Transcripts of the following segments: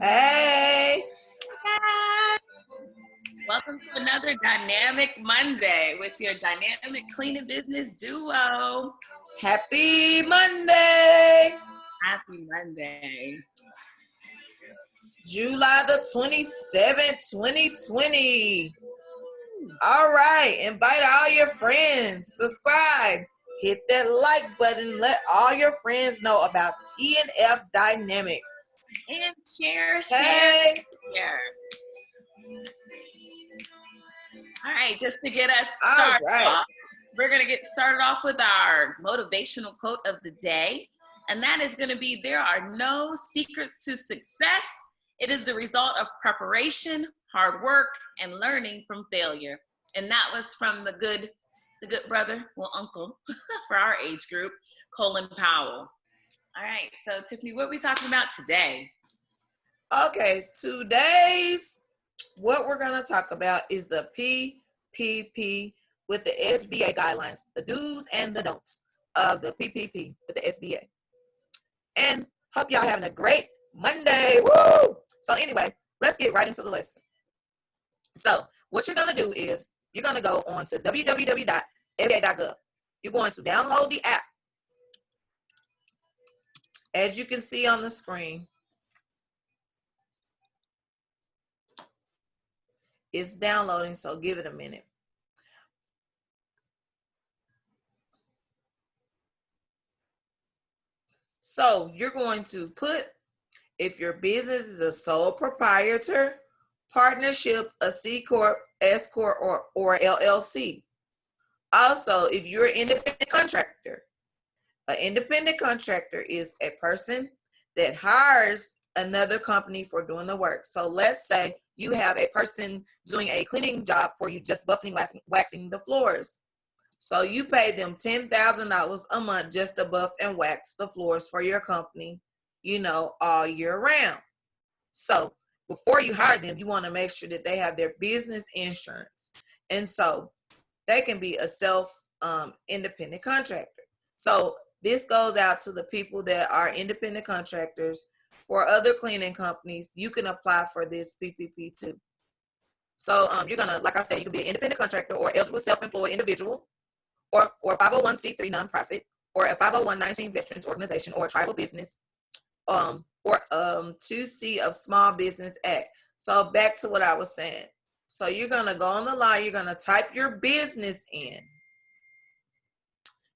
Hey. Welcome to another Dynamic Monday with your dynamic cleaning business duo. Happy Monday. Happy Monday. July the 27th, 2020. All right. Invite all your friends. Subscribe. Hit that like button. Let all your friends know about TNF Dynamic. And share. Hey. All right, just to get us started off, we're going to get started off with our motivational quote of the day. And that is going to be, there are no secrets to success. It is the result of preparation, hard work, and learning from failure. And that was from the good brother, well, uncle, for our age group, Colin Powell. All right, so Tiffany, what are we talking about today? Okay, what we're going to talk about is the PPP with the SBA guidelines, the do's and the don'ts of the PPP with the SBA. And hope y'all having a great Monday. Woo! So anyway, let's get right into the lesson. So what you're going to do is you're going to go on to www.sba.gov. You're going to download the app. As you can see on the screen, it's downloading, so give it a minute. So you're going to put, if your business is a sole proprietor, partnership, a C Corp, S Corp, or LLC. Also, if you're an independent contractor is a person that hires another company for doing the work. So let's say you have a person doing a cleaning job for you, just buffing, waxing the floors. So you pay them $10,000 a month just to buff and wax the floors for your company, all year round. So before you hire them, you want to make sure that they have their business insurance. And so they can be a independent contractor. So this goes out to the people that are independent contractors. For other cleaning companies, you can apply for this PPP too. So you're going to, like I said, you can be an independent contractor or eligible self-employed individual or 501c3 nonprofit or a 501(c) veterans organization or a tribal business or 2C of Small Business Act. So back to what I was saying. So you're going to go on the line, you're going to type your business in.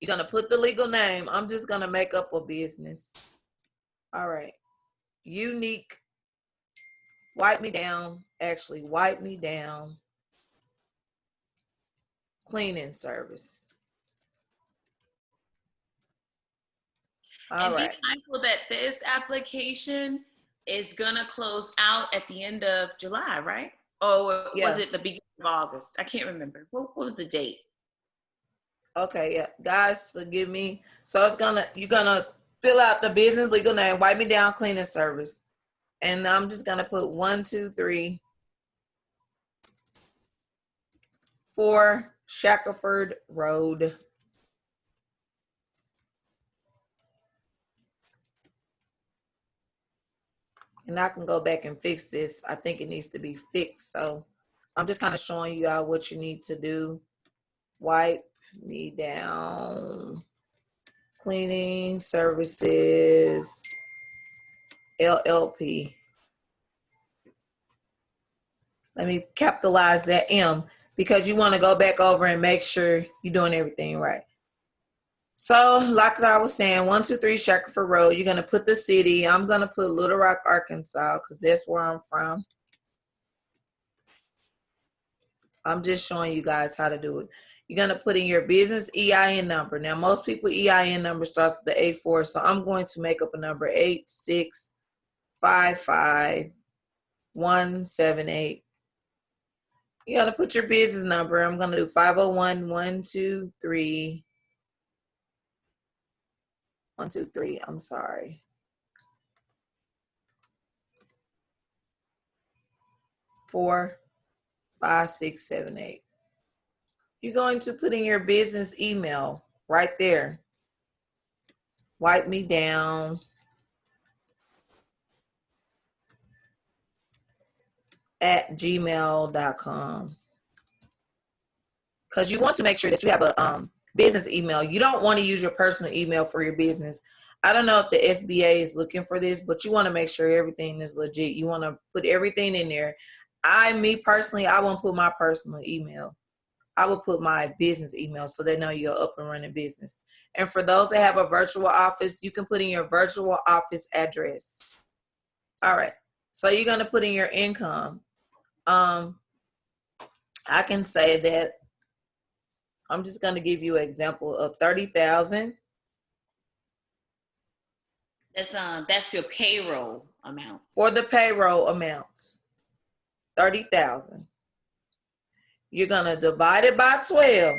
You're going to put the legal name. I'm just going to make up a business. All right. Unique. Wipe me down. Cleaning service. And be mindful that this application is going to close out at the end of July, right? Or was it the beginning of August? I can't remember. What was the date? Okay, yeah. Guys, forgive me. So you're gonna fill out the business legal name, wipe me down cleaning service. And I'm just gonna put 1, 2, 3, 4 Shackelford Road. And I can go back and fix this. I think it needs to be fixed. So I'm just kind of showing you all what you need to do. Wipe me down cleaning services LLP. Let me capitalize that M because you want to go back over and make sure you're doing everything right. So like I was saying, 1, 2, 3 Shackelford Road. You're going to put the city. I'm going to put Little Rock, Arkansas because that's where I'm from. I'm just showing you guys how to do it. You're going to put in your business EIN number. Now, most people EIN number starts with the 84, so I'm going to make up a number 8655178. You got to put your business number. I'm going to do 501-123. 123. I'm sorry. 4, 5, 6, 7, 8. You're going to put in your business email right there. Wipe me down gmail.com. Because you want to make sure that you have a business email. You don't want to use your personal email for your business. I don't know if the SBA is looking for this, but you want to make sure everything is legit. You want to put everything in there. Me personally, I won't put my personal email. I will put my business email so they know you're up and running business. And for those that have a virtual office, you can put in your virtual office address. All right. So you're going to put in your income. I can say that I'm just going to give you an example of 30,000. That's your payroll amount. For the payroll amount, 30,000. You're going to divide it by 12.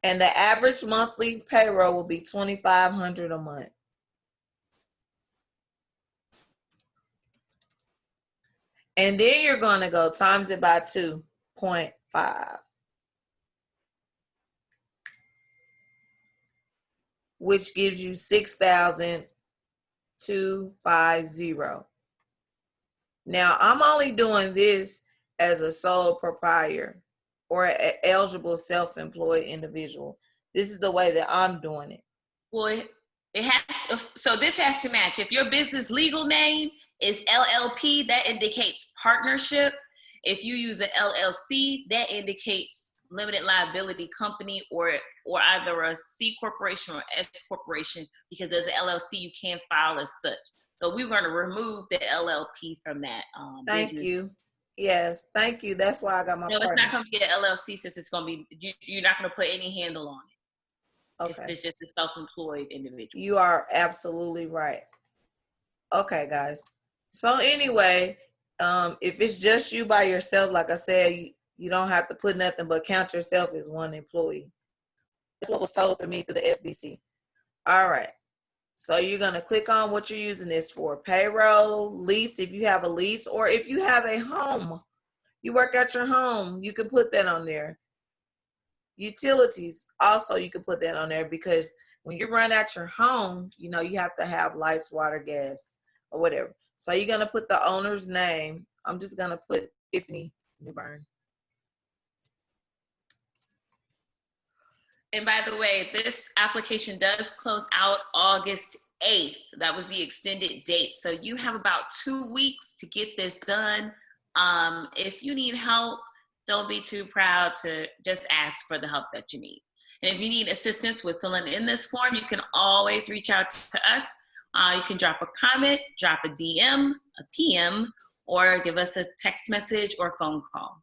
And the average monthly payroll will be $2,500 a month. And then you're going to go times it by 2.5. Which gives you 6,250. Now, I'm only doing this as a sole proprietor or an eligible self-employed individual. This is the way that I'm doing it. Well, so this has to match. If your business legal name is LLP, that indicates partnership. If you use an LLC, that indicates limited liability company or either a C corporation or S corporation, because as an LLC, you can file as such. So we're going to remove the LLP from that Thank business. you. Yes, thank you. That's why I got my partner. It's not going to be an LLC, since it's going to be, you're not going to put any handle on it. Okay. If it's just a self-employed individual. You are absolutely right. Okay, guys. So anyway, if it's just you by yourself, like I said, you don't have to put nothing but count yourself as one employee. That's what was told to me through the SBC. All right. So you're going to click on what you're using this for. Payroll, lease, if you have a lease, or if you have a home, you work at your home, you can put that on there. Utilities, also you can put that on there, because when you run at your home, you have to have lights, water, gas, or whatever. So you're going to put the owner's name. I'm just going to put Tiffany Burn. And by the way, this application does close out August 8th. That was the extended date. So you have about 2 weeks to get this done. If you need help, don't be too proud to just ask for the help that you need. And if you need assistance with filling in this form, you can always reach out to us. You can drop a comment, drop a DM, a PM, or give us a text message or phone call.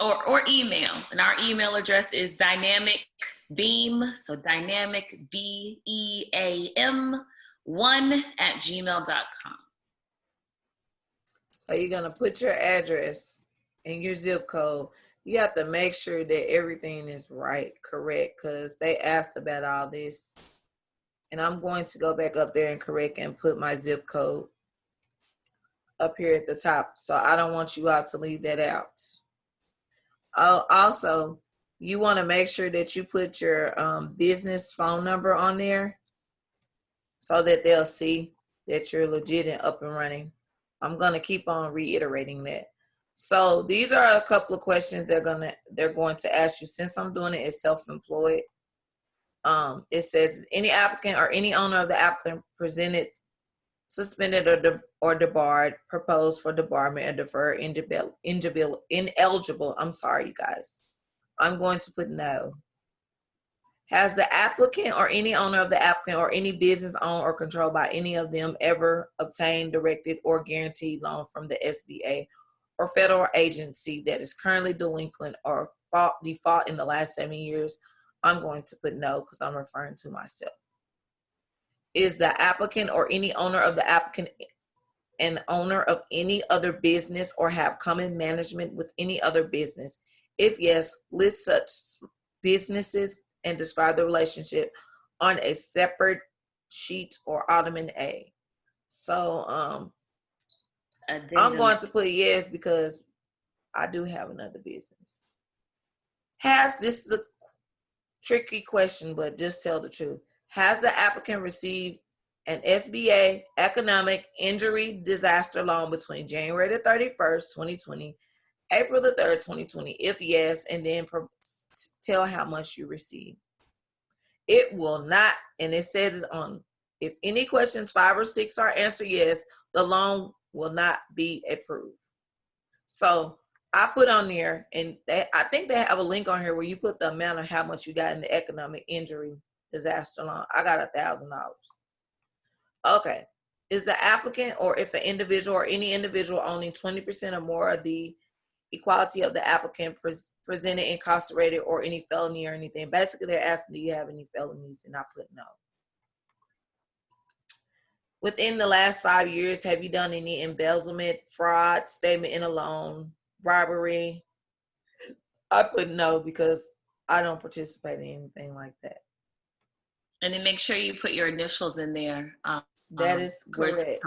Or email. And our email address is dynamicbeam, so dynamic, BEAM, 1@gmail.com. So you're going to put your address and your zip code. You have to make sure that everything is right, correct, because they asked about all this. And I'm going to go back up there and correct and put my zip code up here at the top. So I don't want you all to leave that out. Also, you want to make sure that you put your business phone number on there so that they'll see that you're legit and up and running. I'm going to keep on reiterating that. So these are a couple of questions they're going to ask you. Since I'm doing it as self-employed, it says, any applicant or any owner of the applicant presented, suspended or debarred, proposed for debarment or deferred, ineligible. I'm sorry, you guys. I'm going to put no. Has the applicant or any owner of the applicant or any business owned or controlled by any of them ever obtained, directed, or guaranteed loan from the SBA or federal agency that is currently delinquent or default in the last 7 years? I'm going to put no, because I'm referring to myself. Is the applicant or any owner of the applicant an owner of any other business or have common management with any other business? If yes, list such businesses and describe the relationship on a separate sheet or Ottoman A. So I'm going to put yes, because I do have another business. Tricky question, but just tell the truth. Has the applicant received an SBA economic injury disaster loan between January the 31st, 2020, April the 3rd, 2020? If yes, and then tell how much you received. It will not, and it says it on, if any questions 5 or 6 are answered yes, the loan will not be approved. So I put on there, and I think they have a link on here where you put the amount of how much you got in the economic injury disaster loan. I got $1,000. Okay. Is the applicant, or if an individual or any individual owning 20% or more of the equality of the applicant presented incarcerated or any felony or anything? Basically, they're asking, do you have any felonies? And I put no. Within the last 5 years, have you done any embezzlement, fraud, statement in a loan, robbery? I put no because I don't participate in anything like that. And then make sure you put your initials in there. That is correct.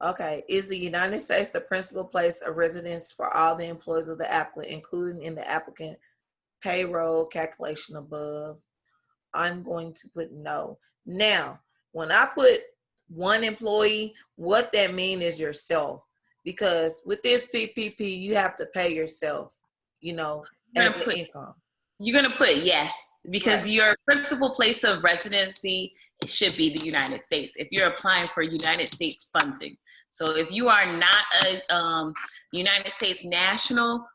Okay. Is the United States the principal place of residence for all the employees of the applicant, including in the applicant payroll calculation above? I'm going to put no. Now, when I put one employee, what that means is yourself. Because with this PPP, you have to pay yourself, as an income. You're going to put yes, because right. Your principal place of residency should be the United States if you're applying for United States funding. So if you are not a United States national,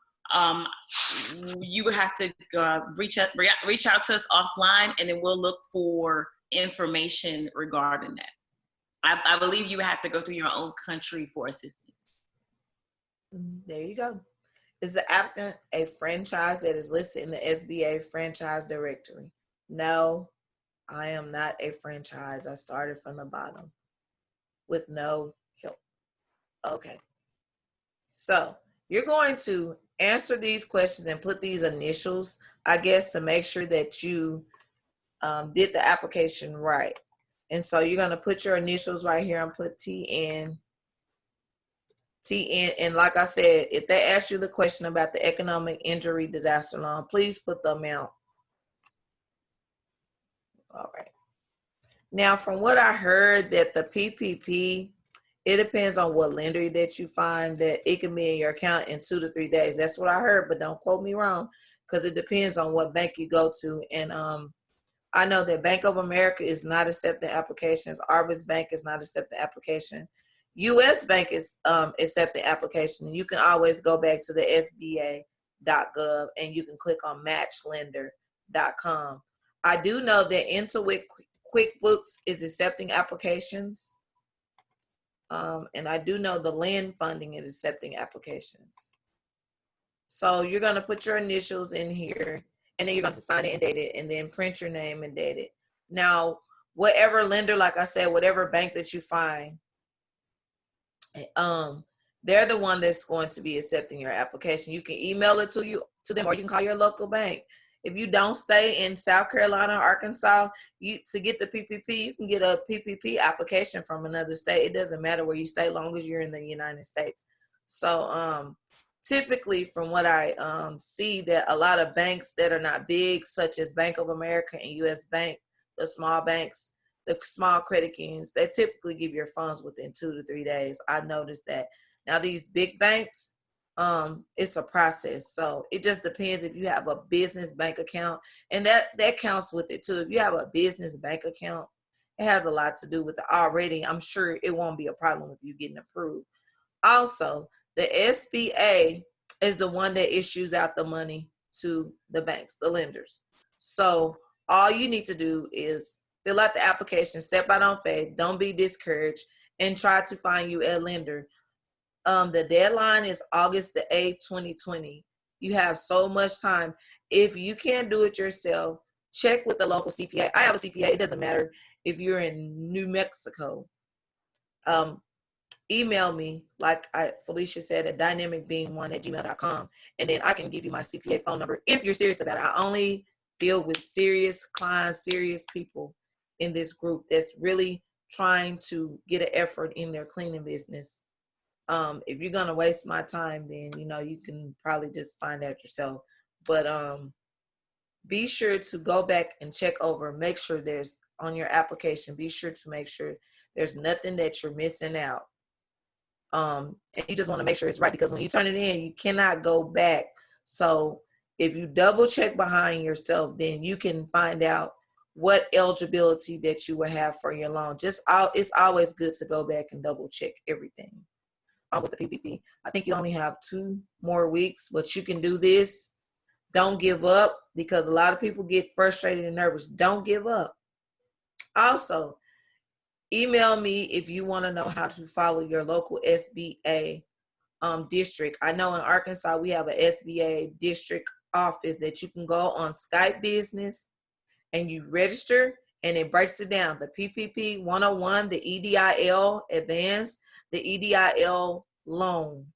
you would have to reach out to us offline, and then we'll look for information regarding that. I believe you would have to go through your own country for assistance. There you go. Is the applicant a franchise that is listed in the SBA franchise directory? No, I am not a franchise. I started from the bottom with no help. Okay. So you're going to answer these questions and put these initials, I guess, to make sure that you did the application right. And so you're going to put your initials right here and put TN. And like I said, if they ask you the question about the economic injury disaster loan, please put the amount. All right. Now, from what I heard, that the PPP, it depends on what lender that you find, that it can be in your account in 2 to 3 days. That's what I heard, but don't quote me wrong, because it depends on what bank you go to. And I know that Bank of America is not accepting applications. Arbis Bank is not accepting application. U.S. Bank is accepting application. You can always go back to the SBA.gov and you can click on matchlender.com. I do know that Intuit QuickBooks is accepting applications. And I do know the Lend Funding is accepting applications. So you're going to put your initials in here, and then you're going to sign it and date it, and then print your name and date it. Now, whatever lender, like I said, whatever bank that you find, they're the one that's going to be accepting your application. You can email it to them, or you can call your local bank. If you don't stay in South Carolina, Arkansas, to get the PPP, you can get a PPP application from another state. It doesn't matter where you stay, as long as you're in the United States. So typically, from what I see, that a lot of banks that are not big, such as Bank of America and U.S. Bank, the small banks, the small credit unions, they typically give your funds within 2 to 3 days. I noticed that. Now, these big banks, it's a process. So it just depends if you have a business bank account, and that counts with it too. If you have a business bank account, it has a lot to do with it already. I'm sure it won't be a problem with you getting approved. Also, the SBA is the one that issues out the money to the banks, the lenders. So all you need to do is fill out the application, step out on faith, don't be discouraged, and try to find you a lender. The deadline is August the 8th, 2020. You have so much time. If you can't do it yourself, check with the local CPA. I have a CPA. It doesn't matter if you're in New Mexico. Email me, like Felicia said, at dynamicbeing1@gmail.com, and then I can give you my CPA phone number if you're serious about it. I only deal with serious clients, serious people in this group that's really trying to get an effort in their cleaning business. If you're gonna waste my time, then you can probably just find out yourself. But be sure to go back and check over, make sure there's on your application, be sure to make sure there's nothing that you're missing out. And you just want to make sure it's right, because when you turn it in, you cannot go back. So if you double check behind yourself, then you can find out what eligibility that you will have for your loan. It's always good to go back and double check everything with the PPP. I think you only have 2 more weeks, but you can do this. Don't give up, because a lot of people get frustrated and nervous. Don't give up. Also, email me if you want to know how to follow your local SBA district. I know in Arkansas we have an SBA district office that you can go on Skype Business and you register, and it breaks it down. The PPP 101, the EDIL Advanced, the EDIL Loan.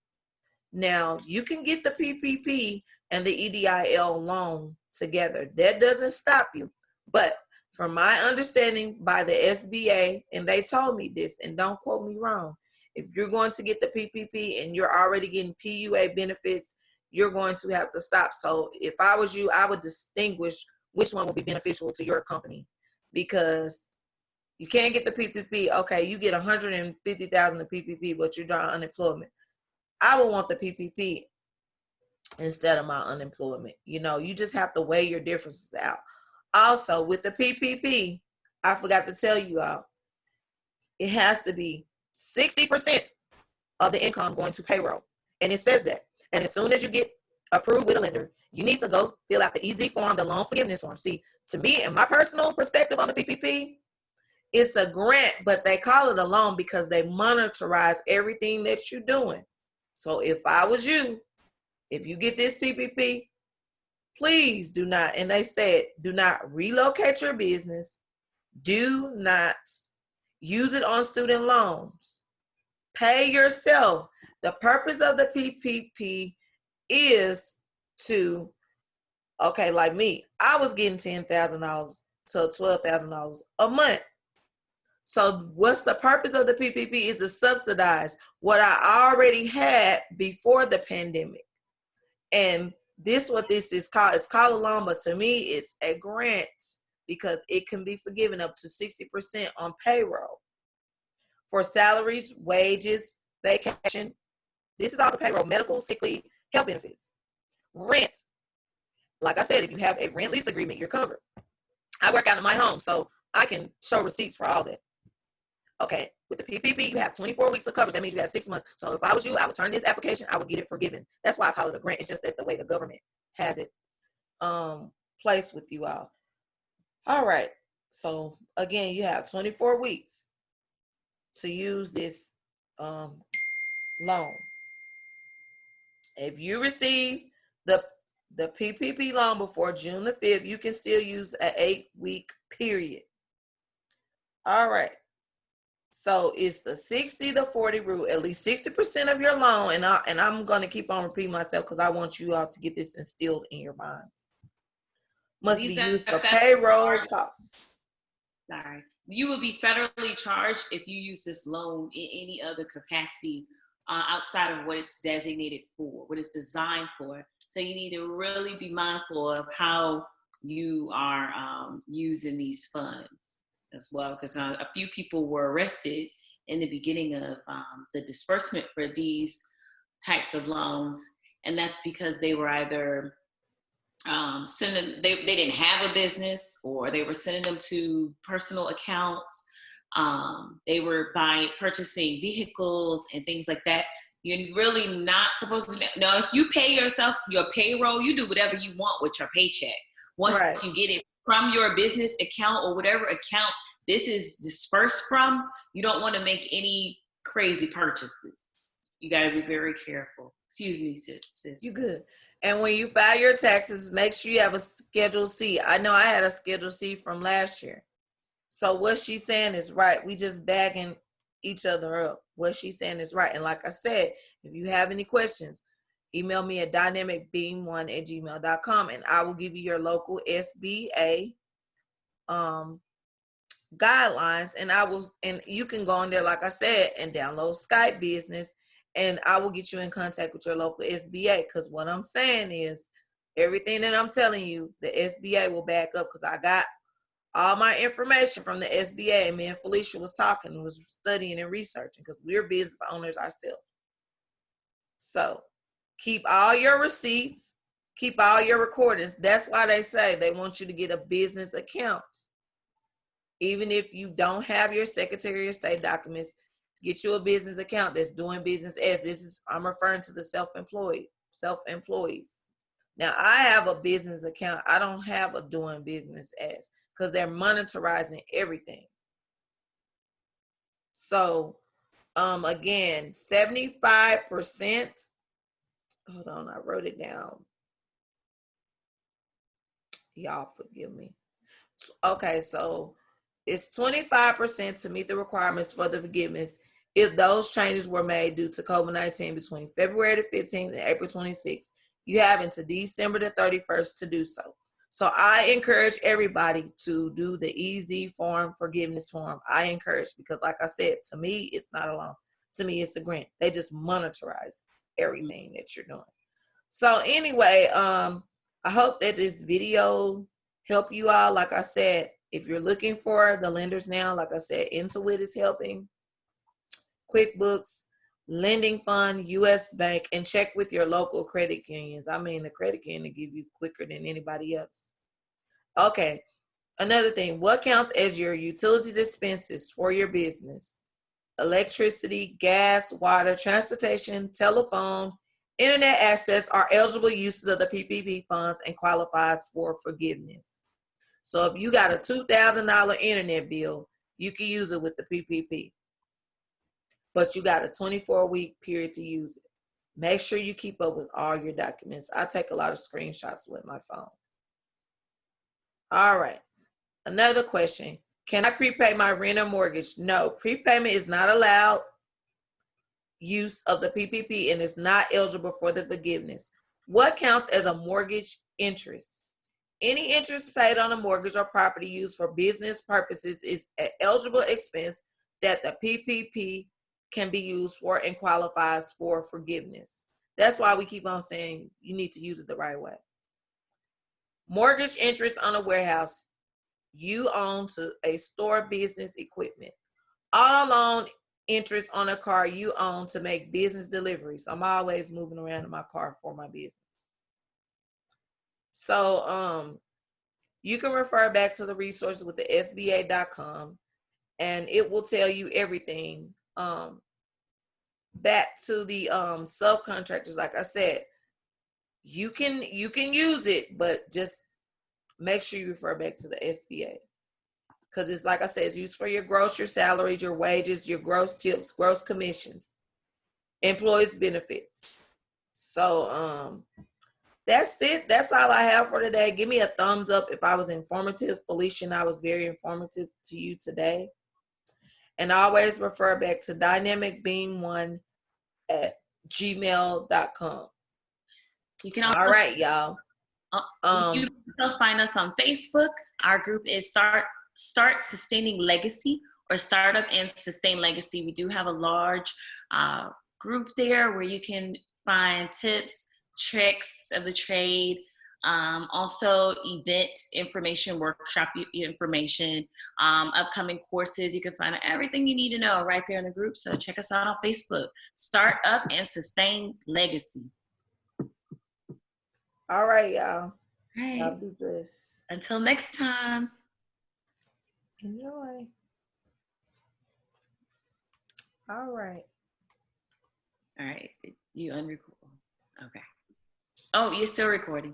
Now, you can get the PPP and the EDIL loan together. That doesn't stop you. But from my understanding by the SBA, and they told me this, and don't quote me wrong, if you're going to get the PPP and you're already getting PUA benefits, you're going to have to stop. So if I was you, I would distinguish which one will be beneficial to your company, because you can't get the PPP. Okay, you get 150,000 of PPP, but you're drawing unemployment. I would want the PPP instead of my unemployment. You just have to weigh your differences out. Also, with the PPP, I forgot to tell you all, it has to be 60% of the income going to payroll. And it says that. And as soon as you get approved with a lender, you need to go fill out the easy form, the loan forgiveness form. See, to me, in my personal perspective on the PPP, it's a grant, but they call it a loan because they monitorize everything that you're doing. So if I was you, if you get this PPP, please do not, and they said, do not relocate your business. Do not use it on student loans. Pay yourself. The purpose of the PPP is to, okay, like me, I was getting $10,000 to $12,000 a month. So what's the purpose of the PPP is to subsidize what I already had before the pandemic. And what this is called, it's called a loan, but to me, it's a grant because it can be forgiven up to 60% on payroll. For salaries, wages, vacation, this is all the payroll, medical, sick leave, health benefits. Rent, like I said, if you have a rent lease agreement, you're covered. I work out of my home, so I can show receipts for all that. Okay, with the PPP, you have 24 weeks of coverage. That means you have 6 months. So if I was you, I would turn this application, I would get it forgiven. That's why I call it a grant. It's just that the way the government has it placed with you all. All right. So again, you have 24 weeks to use this loan. If you receive the PPP loan before June the 5th, you can still use an 8-week period. All right. So it's the 60-40 rule. At least 60% of your loan, and I'm going to keep on repeating myself because I want you all to get this instilled in your minds, must be used for payroll costs. Sorry. You will be federally charged if you use this loan in any other capacity outside of what it's designated for, what it's designed for. So you need to really be mindful of how you are using these funds as well, because a few people were arrested in the beginning of the disbursement for these types of loans, and that's because they were either sending, they didn't have a business, or they were sending them to personal accounts. They were purchasing vehicles and things like that. You're really not supposed to. Now, if you pay yourself your payroll, you do whatever you want with your paycheck. Once you get it from your business account or whatever account this is dispersed from, you don't want to make any crazy purchases. You got to be very careful. Excuse me, sis. You good. And when you file your taxes, make sure you have a Schedule C. I know I had a Schedule C from last year. So what she's saying is right. We just bagging each other up. What she's saying is right. And like I said, if you have any questions, email me at dynamicbeing1@gmail.com, and I will give you your local SBA guidelines, and you can go on there, like I said, and download Skype Business, and I will get you in contact with your local SBA, because what I'm saying is everything that I'm telling you, the SBA will back up, because I got all my information from the SBA, and me and Felicia was talking, was studying and researching, because we're business owners ourselves. So keep all your receipts, keep all your recordings. That's why they say they want you to get a business account. Even if you don't have your Secretary of State documents, get you a business account that's doing business as. This is, I'm referring to the self-employees. Now, I have a business account. I don't have a doing business as, because they're monitoring everything. So, again, 75%. Hold on, I wrote it down. Y'all forgive me. Okay, so it's 25% to meet the requirements for the forgiveness if those changes were made due to COVID-19 between February the 15th and April 26th. You have until December the 31st to do so. So I encourage everybody to do the easy form forgiveness form. I encourage, because like I said, to me, it's not a loan. To me, it's a grant. They just monitorize everything that you're doing. So anyway, I hope that this video helped you all. Like I said, if you're looking for the lenders now, like I said, Intuit is helping, QuickBooks, Lending Fund, US Bank, and check with your local credit unions. I mean, the credit union will give you quicker than anybody else. Okay, another thing, what counts as your utilities expenses for your business? Electricity, gas, water, transportation, telephone, internet access are eligible uses of the PPP funds and qualifies for forgiveness. So if you got a $2,000 internet bill, you can use it with the PPP. But you got a 24-week period to use it. Make sure you keep up with all your documents. I take a lot of screenshots with my phone. All right. Another question. Can I prepay my rent or mortgage? No, prepayment is not allowed use of the PPP and is not eligible for the forgiveness. What counts as a mortgage interest? Any interest paid on a mortgage or property used for business purposes is an eligible expense that the PPP can be used for and qualifies for forgiveness. That's why we keep on saying you need to use it the right way. Mortgage interest on a warehouse you own to a store business equipment. Auto loan interest on a car you own to make business deliveries. I'm always moving around in my car for my business. So you can refer back to the resources with the SBA.com, and it will tell you everything. Back to the subcontractors, like I said, you can use it, but just make sure you refer back to the SBA, because it's, like I said, it's used for your gross, your salaries, your wages, your gross tips, gross commissions, employees benefits. So that's it. That's all I have for today. Give me a thumbs up if I was informative. Felicia and I was very informative to you today. And always refer back to dynamicbeing1@gmail.com. You can all right, y'all. You can find us on Facebook. Our group is Start Sustaining Legacy, or Startup and Sustain Legacy. We do have a large group there where you can find tips, tricks of the trade, also event information, workshop information, upcoming courses. You can find everything you need to know right there in the group. So check us out on Facebook. Start Up and Sustain Legacy. All right, y'all. Right. Y'all be blessed. Until next time. Enjoy. All right. All right. You unrecord. Okay. Oh, you're still recording.